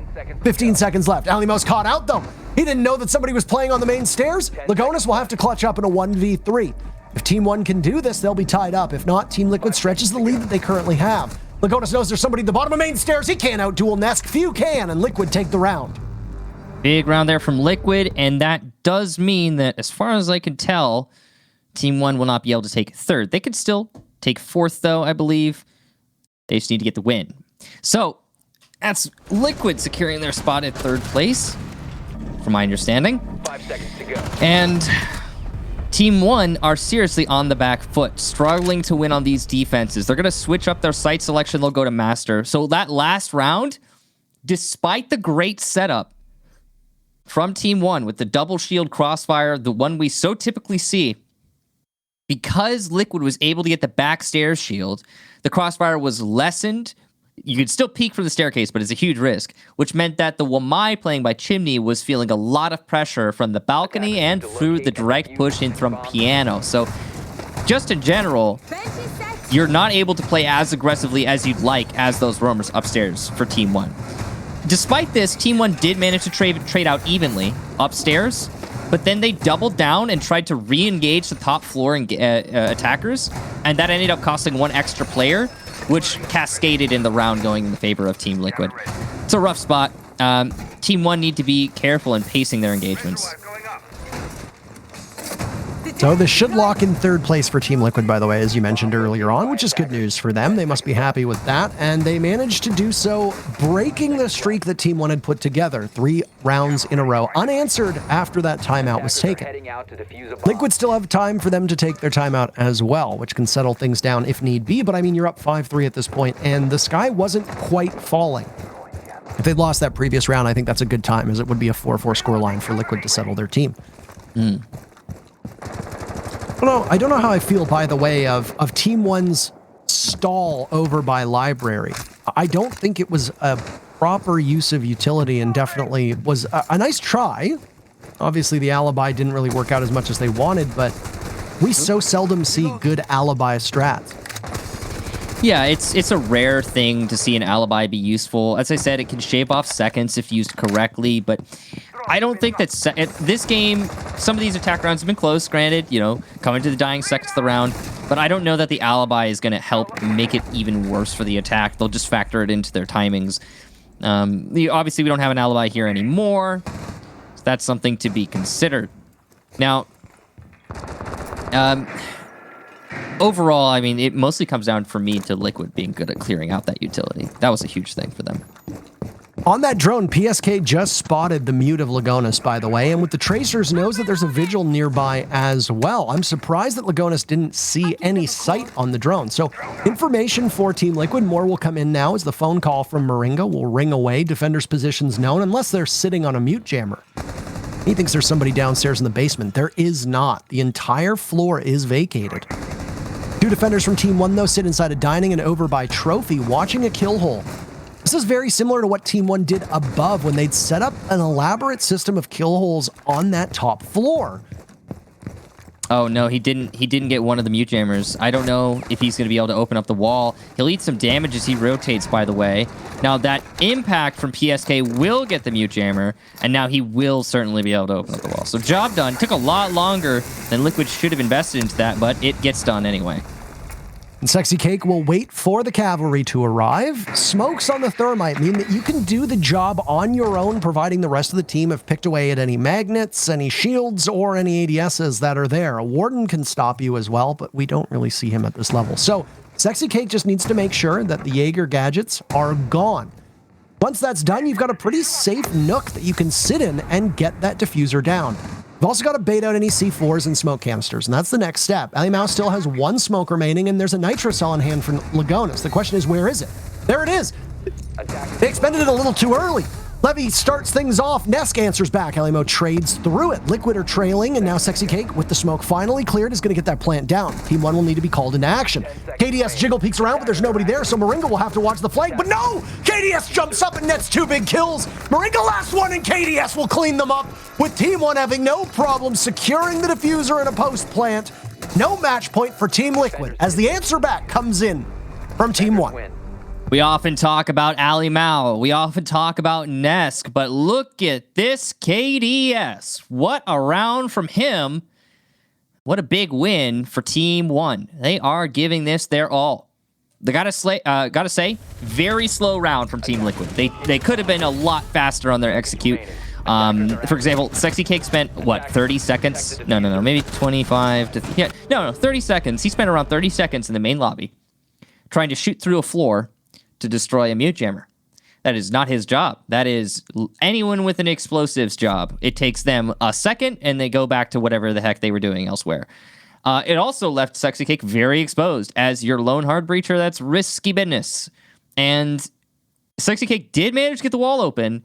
15 seconds left. Alimo's caught out, though. He didn't know that somebody was playing on the main stairs. Lagonis will have to clutch up in a 1v3. If Team 1 can do this, they'll be tied up. If not, Team Liquid stretches the lead that they currently have. Lagonis knows there's somebody at the bottom of main stairs. He can't outduel Nesk. Few can, and Liquid take the round. Big round there from Liquid, and that does mean that, as far as I can tell, Team 1 will not be able to take 3rd. They could still take 4th, though, I believe. They just need to get the win. So, that's Liquid securing their spot at 3rd place, from my understanding. 5 seconds to go. And Team 1 are seriously on the back foot, struggling to win on these defenses. They're going to switch up their site selection. They'll go to Master. So that last round, despite the great setup from Team 1 with the double shield crossfire, the one we so typically see, because Liquid was able to get the backstairs shield, the crossfire was lessened. You could still peek from the staircase, but it's a huge risk, which meant that the Wamai playing by Chimney was feeling a lot of pressure from the balcony and through the direct push in from Piano. So just in general, you're not able to play as aggressively as you'd like as those roamers upstairs for Team 1. Despite this, Team 1 did manage to trade out evenly upstairs, but then they doubled down and tried to re-engage the top floor attackers, and that ended up costing 1 extra player, which cascaded in the round going in the favor of Team Liquid. It's a rough spot. Team 1 need to be careful in pacing their engagements. So this should lock in 3rd place for Team Liquid, by the way, as you mentioned earlier on, which is good news for them. They must be happy with that, and they managed to do so, breaking the streak that Team 1 had put together. 3 rounds in a row, unanswered after that timeout was taken. Liquid still have time for them to take their timeout as well, which can settle things down if need be, but I mean, you're up 5-3 at this point, and the sky wasn't quite falling. If they'd lost that previous round, I think that's a good time, as it would be a 4-4 scoreline for Liquid to settle their team. I don't know how I feel, by the way, of Team 1's stall over by Library. I don't think it was a proper use of utility, and definitely was a nice try. Obviously, the alibi didn't really work out as much as they wanted, but we so seldom see good alibi strats. Yeah, it's a rare thing to see an alibi be useful. As I said, it can shave off seconds if used correctly, but I don't think that this game, some of these attack rounds have been close, granted, coming to the dying seconds of the round, but I don't know that the alibi is going to help make it even worse for the attack. They'll just factor it into their timings. Obviously, we don't have an alibi here anymore, so that's something to be considered. Now, overall, I mean, it mostly comes down for me to Liquid being good at clearing out that utility. That was a huge thing for them. On that drone, PSK just spotted the mute of Lagonis, by the way, and with the tracers knows that there's a vigil nearby as well. I'm surprised that Lagonis didn't see any sight on the drone. So information for Team Liquid, more will come in now as the phone call from Moringa will ring away. Defenders' positions known, unless they're sitting on a mute jammer. He thinks there's somebody downstairs in the basement. There is not. The entire floor is vacated. 2 defenders from Team 1, though, sit inside a dining and over by Trophy, watching a kill hole. This is very similar to what Team 1 did above when they'd set up an elaborate system of kill holes on that top floor. Oh, no, he didn't get one of the mute jammers. I don't know if he's going to be able to open up the wall. He'll eat some damage as he rotates, by the way. Now, that impact from PSK will get the mute jammer, and now he will certainly be able to open up the wall. So job done. Took a lot longer than Liquid should have invested into that, but it gets done anyway. And Sexy Cake will wait for the cavalry to arrive. Smokes on the thermite mean that you can do the job on your own, providing the rest of the team have picked away at any magnets, any shields, or any ADSs that are there. A Warden can stop you as well, but we don't really see him at this level. So Sexy Cake just needs to make sure that the Jaeger gadgets are gone. Once that's done, you've got a pretty safe nook that you can sit in and get that diffuser down. You've also got to bait out any C4s and smoke canisters, and that's the next step. Alimao still has one smoke remaining, and there's a nitro cell in hand for Lagonis. The question is, where is it? There it is. They expended it a little too early. Levy starts things off. Nesk answers back. Alimao trades through it. Liquid are trailing, and now Sexy Cake, with the smoke finally cleared, is going to get that plant down. Team 1 will need to be called into action. KDS jiggle peeks around, but there's nobody there, so Moringa will have to watch the flank. But no! KDS jumps up and nets 2 big kills. Moringa last one, and KDS will clean them up, with Team 1 having no problem securing the diffuser in a post plant. No match point for Team Liquid, as the answer back comes in from Team 1. We often talk about Alimao. We often talk about Nesk, but look at this KDS. What a round from him. What a big win for Team 1. They are giving this their all. They gotta say, very slow round from Team Liquid. They could have been a lot faster on their execute. For example, Sexy Cake spent, what, 30 seconds? No, maybe 25 to... Yeah, no, 30 seconds. He spent around 30 seconds in the main lobby trying to shoot through a floor to destroy a mute jammer. That is not his job. That is anyone with an explosives job. It takes them a second, and they go back to whatever the heck they were doing elsewhere. It also left Sexy Cake very exposed. As your lone hard breacher, that's risky business. And Sexy Cake did manage to get the wall open,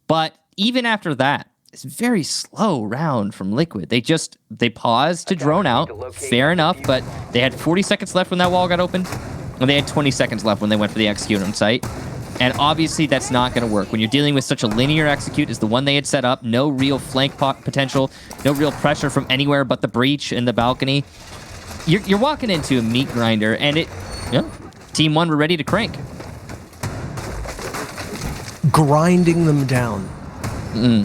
but even after that, it's a very slow round from Liquid. They paused to drone out. Fair enough, but they had 40 seconds left when that wall got opened. And they had 20 seconds left when they went for the execute on site. And obviously that's not going to work. When you're dealing with such a linear execute as the one they had set up, no real flank potential, no real pressure from anywhere but the breach and the balcony, you're walking into a meat grinder, and Team 1 were ready to crank. Grinding them down.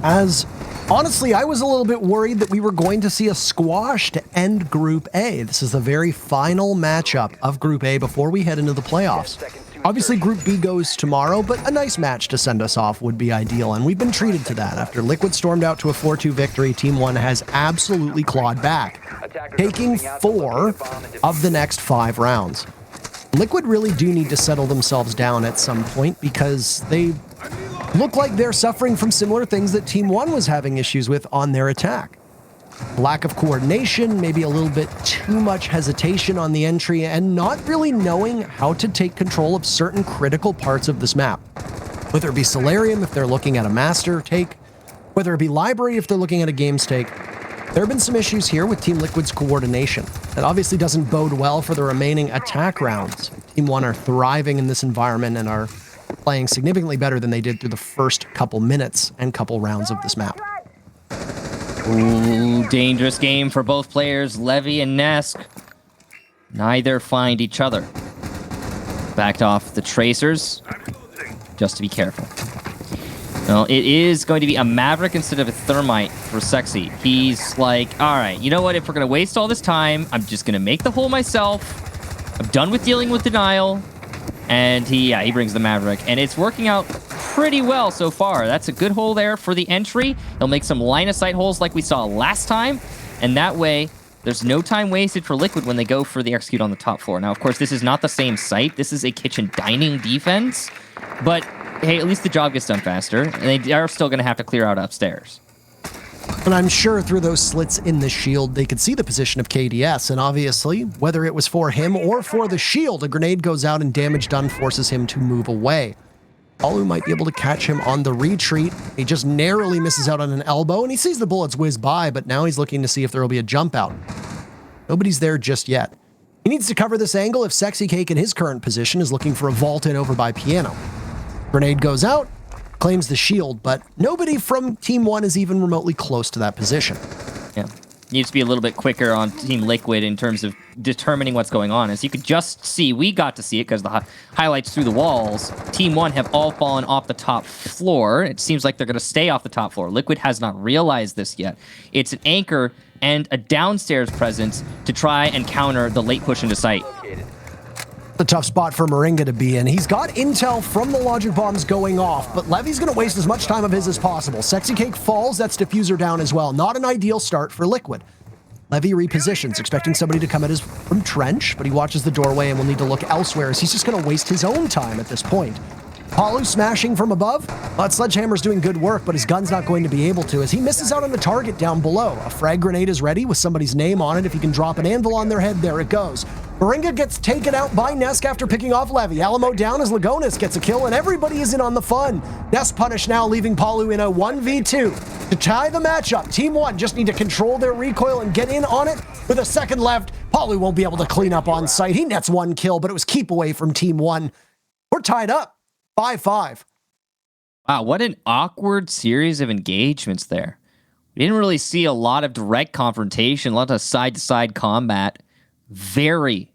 As honestly, I was a little bit worried that we were going to see a squash to end Group A. This is the very final matchup of Group A before we head into the playoffs. Obviously, Group B goes tomorrow, but a nice match to send us off would be ideal, and we've been treated to that. After Liquid stormed out to a 4-2 victory, Team 1 has absolutely clawed back, taking 4 of the next 5 rounds. Liquid really do need to settle themselves down at some point, because they look like they're suffering from similar things that Team 1 was having issues with on their attack. Lack of coordination, maybe a little bit too much hesitation on the entry, and not really knowing how to take control of certain critical parts of this map. Whether it be Solarium if they're looking at a master take, whether it be Library if they're looking at a games take, there have been some issues here with Team Liquid's coordination. That obviously doesn't bode well for the remaining attack rounds. Team 1 are thriving in this environment and are playing significantly better than they did through the first couple minutes and couple rounds of this map. Ooh, dangerous game for both players, Levy and Nesk. Neither find each other. Backed off the tracers, just to be careful. Well, it is going to be a Maverick instead of a Thermite for Sexy. He's like, all right, you know what? If we're going to waste all this time, I'm just going to make the hole myself. I'm done with dealing with denial. And he brings the Maverick. And it's working out pretty well so far. That's a good hole there for the entry. He'll make some line-of-sight holes like we saw last time. And that way, there's no time wasted for Liquid when they go for the execute on the top floor. Now, of course, this is not the same site. This is a kitchen dining defense. But, hey, at least the job gets done faster. And they are still going to have to clear out upstairs. And I'm sure through those slits in the shield, they could see the position of KDS. And obviously, whether it was for him or for the shield, a grenade goes out and damage done forces him to move away. Alu might be able to catch him on the retreat. He just narrowly misses out on an elbow, and he sees the bullets whiz by, but now he's looking to see if there will be a jump out. Nobody's there just yet. He needs to cover this angle if Sexy Cake in his current position is looking for a vault in over by Piano. Grenade goes out, claims the shield, but nobody from Team 1 is even remotely close to that position. Yeah. Needs to be a little bit quicker on Team Liquid in terms of determining what's going on. As you could just see, we got to see it because the highlights through the walls. Team 1 have all fallen off the top floor. It seems like they're going to stay off the top floor. Liquid has not realized this yet. It's an anchor and a downstairs presence to try and counter the late push into sight. The tough spot for Moringa to be in. He's got intel from the logic bombs going off, but Levy's going to waste as much time of his as possible. Sexy Cake falls, that's diffuser down as well. Not an ideal start for Liquid. Levy repositions, expecting somebody to come at his from trench, but he watches the doorway and will need to look elsewhere as he's just going to waste his own time at this point. Palu smashing from above. That Sledgehammer's doing good work, but his gun's not going to be able to as he misses out on the target down below. A frag grenade is ready with somebody's name on it. If you can drop an anvil on their head, there it goes. Moringa gets taken out by Nesk after picking off Levy. Alamo down as Lagonis gets a kill, and everybody is in on the fun. Nesk punished now, leaving Palu in a 1v2. To tie the matchup, Team 1 just need to control their recoil and get in on it. With a second left, Palu won't be able to clean up on site. He nets 1 kill, but it was keep away from Team 1. We're tied up. 5-5. Wow, what an awkward series of engagements there. We didn't really see a lot of direct confrontation, a lot of side-to-side combat. Very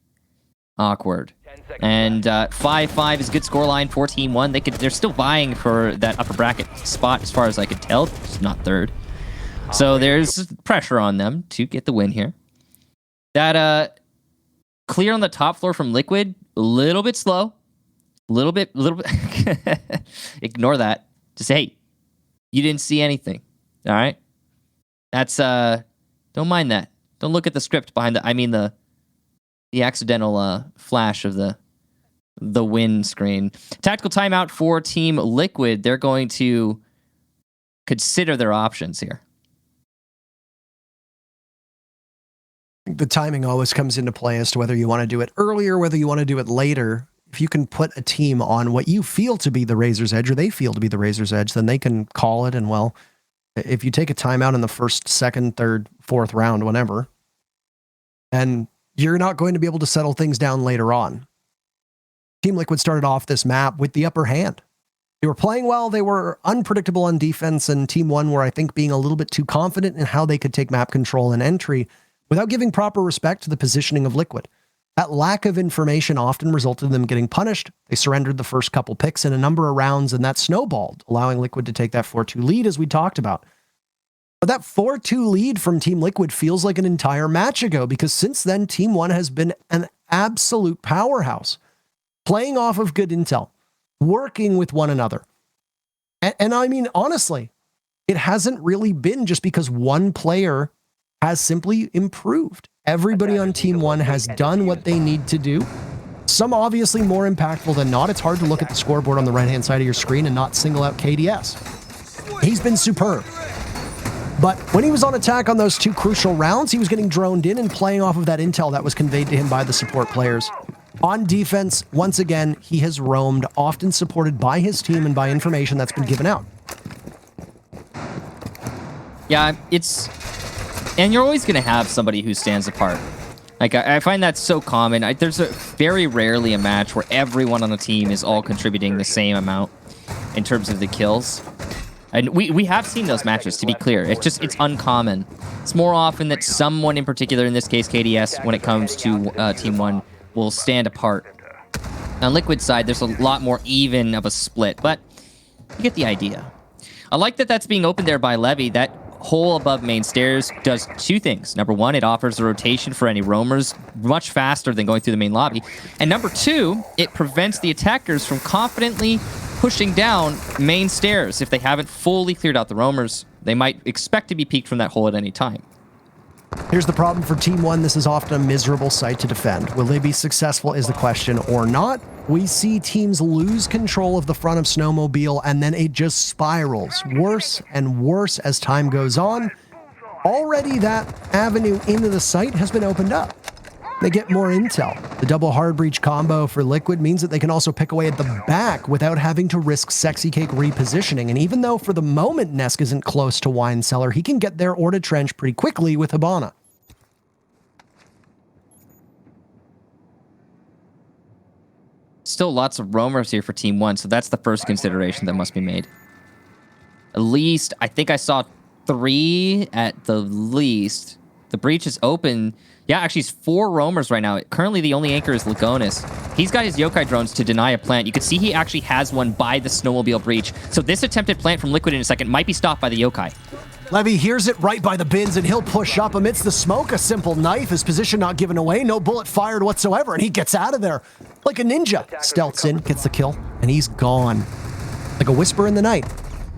awkward. And 5-5 is a good scoreline for Team 1. They're still vying for that upper bracket spot as far as I could tell. It's not third. So there's pressure on them to get the win here. That clear on the top floor from Liquid, a little bit slow. Little bit. Ignore that. Just say, hey, you didn't see anything. All right. That's don't mind that. Don't look at the script behind the. I mean the accidental flash of the win screen. Tactical timeout for Team Liquid. They're going to consider their options here. The timing always comes into play as to whether you want to do it earlier, whether you want to do it later. If you can put a team on what you feel to be the razor's edge or they feel to be the razor's edge, then they can call it. And well, if you take a timeout in the first, second, third, fourth round, whenever, and you're not going to be able to settle things down later on. Team Liquid started off this map with the upper hand. They were playing well. They were unpredictable on defense, and Team 1 were, I think, being a little bit too confident in how they could take map control and entry without giving proper respect to the positioning of Liquid. That lack of information often resulted in them getting punished. They surrendered the first couple picks in a number of rounds, and that snowballed, allowing Liquid to take that 4-2 lead, as we talked about. But that 4-2 lead from Team Liquid feels like an entire match ago, because since then, Team 1 has been an absolute powerhouse, playing off of good intel, working with one another. And I mean, honestly, it hasn't really been just because one player has simply improved. Everybody on Team 1 has done what they need to do. Some obviously more impactful than not. It's hard to look at the scoreboard on the right-hand side of your screen and not single out KDS. He's been superb. But when he was on attack on those 2 crucial rounds, he was getting droned in and playing off of that intel that was conveyed to him by the support players. On defense, once again, he has roamed, often supported by his team and by information that's been given out. Yeah, and you're always going to have somebody who stands apart. Like, I find that so common. There's very rarely a match where everyone on the team is all contributing the same amount in terms of the kills. And we have seen those matches, to be clear. It's uncommon. It's more often that someone in particular, in this case KDS, when it comes to Team 1, will stand apart. On Liquid side, there's a lot more even of a split, but you get the idea. I like that that's being opened there by Levy. That hole above main stairs does 2 things. Number 1, it offers a rotation for any roamers much faster than going through the main lobby. And number 2, it prevents the attackers from confidently pushing down main stairs. If they haven't fully cleared out the roamers, they might expect to be peeked from that hole at any time. Here's the problem for Team 1. This is often a miserable site to defend. Will they be successful is the question or not. We see teams lose control of the front of Snowmobile, and then it just spirals worse and worse as time goes on. Already that avenue into the site has been opened up. They get more intel. The double hard breach combo for Liquid means that they can also pick away at the back without having to risk Sexy Cake repositioning. And even though for the moment Nesk isn't close to Wine Cellar, he can get there or to Trench pretty quickly with Hibana. Still lots of roamers here for Team 1, so that's the first consideration that must be made. At least, I think I saw 3 at the least. The breach is open. Yeah, actually, it's 4 roamers right now. Currently, the only anchor is Lagonis. He's got his yokai drones to deny a plant. You can see he actually has one by the snowmobile breach. So this attempted plant from Liquid in a second might be stopped by the yokai. Levy hears it right by the bins, and he'll push up amidst the smoke. A simple knife, his position not given away, no bullet fired whatsoever, and he gets out of there like a ninja. Stealths in, gets the kill, and he's gone. Like a whisper in the night.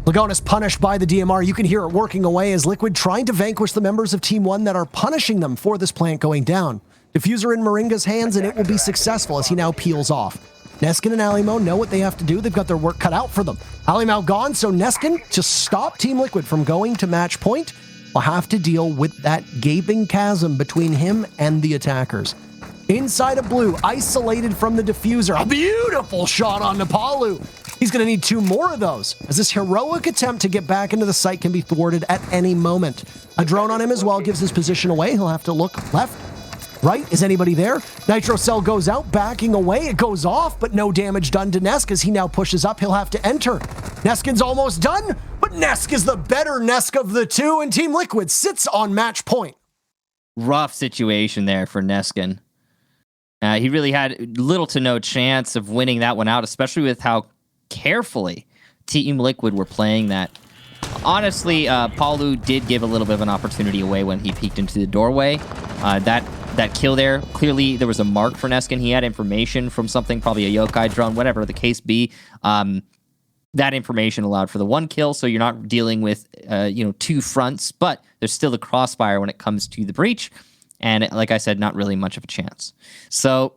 Lagonis punished by the DMR. You can hear it working away as Liquid trying to vanquish the members of Team 1 that are punishing them for this plant going down. Diffuser in Moringa's hands, and it will be successful as he now peels off. Neskin and Alimo know what they have to do. They've got their work cut out for them. Alimo gone, so Neskin, to stop Team Liquid from going to match point, will have to deal with that gaping chasm between him and the attackers. Inside of blue, isolated from the diffuser. A beautiful shot on Nepalu. He's going to need 2 more of those, as this heroic attempt to get back into the site can be thwarted at any moment. A drone on him as well gives his position away. He'll have to look left, right. Is anybody there? Nitro Cell goes out, backing away. It goes off, but no damage done to Nesk as he now pushes up. He'll have to enter. Neskin's almost done, but Nesk is the better Nesk of the two, and Team Liquid sits on match point. Rough situation there for Neskin. He really had little to no chance of winning that one out, especially with how carefully Team Liquid were playing that. Honestly, Palu did give a little bit of an opportunity away when he peeked into the doorway. That kill there, clearly there was a mark for Neskin. He had information from something, probably a yokai drone, whatever the case be. That information allowed for the 1 kill, so you're not dealing with 2 fronts, but there's still the crossfire when it comes to the breach. And like I said, not really much of a chance. So,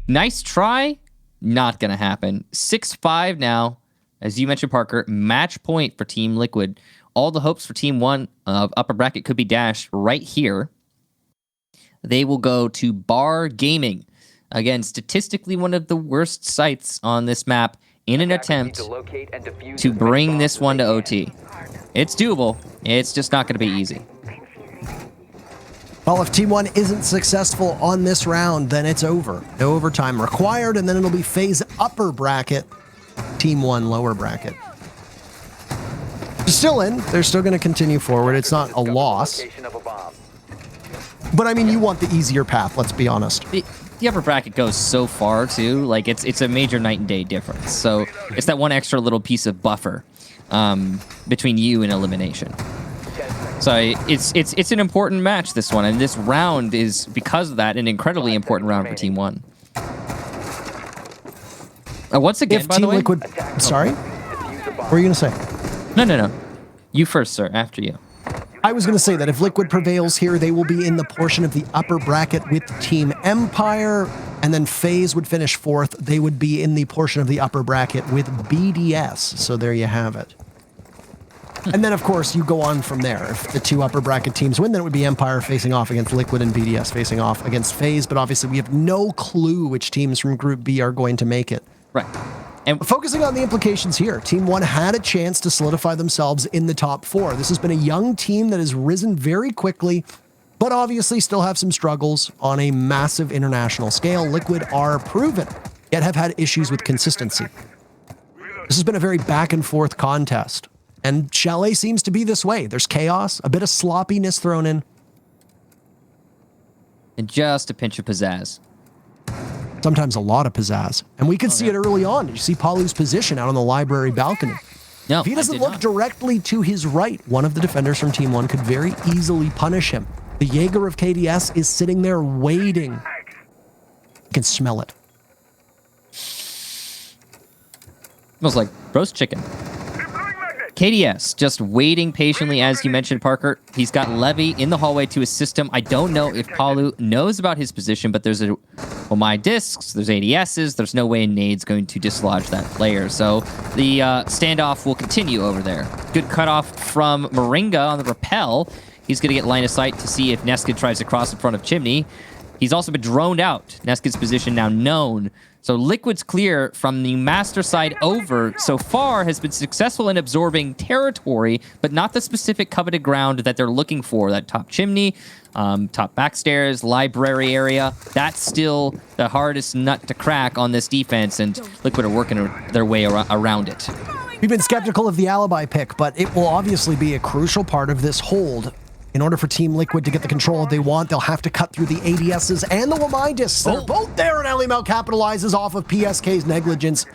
nice try. Not going to happen. 6-5 now. As you mentioned, Parker, match point for Team Liquid. All the hopes for Team 1 of upper bracket could be dashed right here. They will go to Bar Gaming. Again, statistically one of the worst sites on this map in an attempt to bring this one to OT. It's doable. It's just not going to be easy. Well, if Team 1 isn't successful on this round, then it's over. No overtime required, and then it'll be FaZe upper bracket, Team 1 lower bracket. They're still in. They're still going to continue forward. It's not a loss. But, I mean, you want the easier path, let's be honest. The upper bracket goes so far, too. Like, it's a major night and day difference. So, it's that one extra little piece of buffer between you and elimination. So it's an important match, this one, and this round is, because of that, an incredibly important round for Team 1. Once again, if by Team the way... Liquid... Sorry? What were you going to say? No. You first, sir. After you. I was going to say that if Liquid prevails here, they will be in the portion of the upper bracket with Team Empire, and then FaZe would finish 4th. They would be in the portion of the upper bracket with BDS. So there you have it. And then, of course, you go on from there. If the 2 upper bracket teams win, then it would be Empire facing off against Liquid and BDS facing off against FaZe. But obviously, we have no clue which teams from Group B are going to make it. Right. And focusing on the implications here, Team 1 had a chance to solidify themselves in the top 4. This has been a young team that has risen very quickly, but obviously still have some struggles on a massive international scale. Liquid are proven, yet have had issues with consistency. This has been a very back and forth contest. And Chalet seems to be this way. There's chaos, a bit of sloppiness thrown in. And just a pinch of pizzazz. Sometimes a lot of pizzazz. And we could see it early on. Did you see Paulu's position out on the library balcony? No, if he doesn't I did look not. directly to his right, one of the defenders from Team 1 could very easily punish him. The Jaeger of KDS is sitting there waiting. You can smell it. Smells like roast chicken. KDS just waiting patiently, as you mentioned, Parker. He's got Levy in the hallway to assist him. I don't know if Palu knows about his position, but there's my discs, there's ADSs. There's no way Nade's going to dislodge that player. So the standoff will continue over there. Good cutoff from Moringa on the rappel. He's going to get line of sight to see if Nesk tries to cross in front of Chimney. He's also been droned out. Nesk's position now known. So Liquid's clear from the master side over so far has been successful in absorbing territory, but not the specific coveted ground that they're looking for. That top chimney, top backstairs, library area. That's still the hardest nut to crack on this defense, and Liquid are working their way around it. We've been skeptical of the alibi pick, but it will obviously be a crucial part of this hold. In order for Team Liquid to get the control they want, they'll have to cut through the ADSs and the Wamai discs. They're both there, and Elimel capitalizes off of PSK's negligence.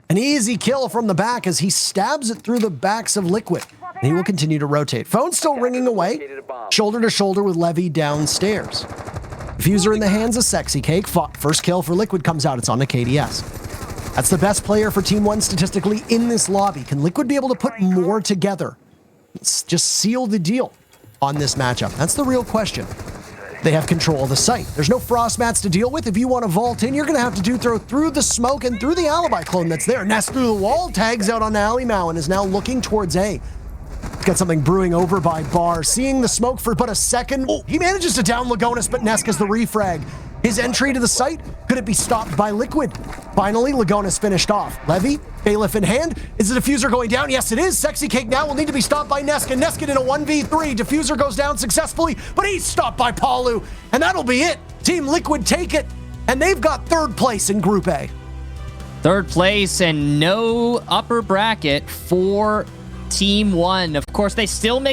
An easy kill from the back as he stabs it through the backs of Liquid. And he will continue to rotate. Phone still ringing away, shoulder to shoulder with Levy downstairs. Diffuser in the hands of Sexy Cake. First kill for Liquid comes out. It's on to KDS. That's the best player for Team 1 statistically in this lobby. Can Liquid be able to put more together? Let's just seal the deal on this matchup. That's the real question. They have control of the site. There's no frost mats to deal with. If you want to vault in, you're going to have to throw through the smoke and through the alibi clone that's there. Nesk through the wall, tags out on Alley Mao and is now looking towards A. Got something brewing over by Bar. Seeing the smoke for but a second. Oh, he manages to down Lagonis, but Nesk has the refrag. His entry to the site, could it be stopped by Liquid? Finally, Lagonis finished off. Levy, Bailiff in hand. Is the diffuser going down? Yes, it is. Sexy Cake now will need to be stopped by Nesk, and Nesk in a 1v3. Diffuser goes down successfully, but he's stopped by Palu, and that'll be it. Team Liquid take it, and they've got third place in Group A. Third place and no upper bracket for Team 1. Of course, they still make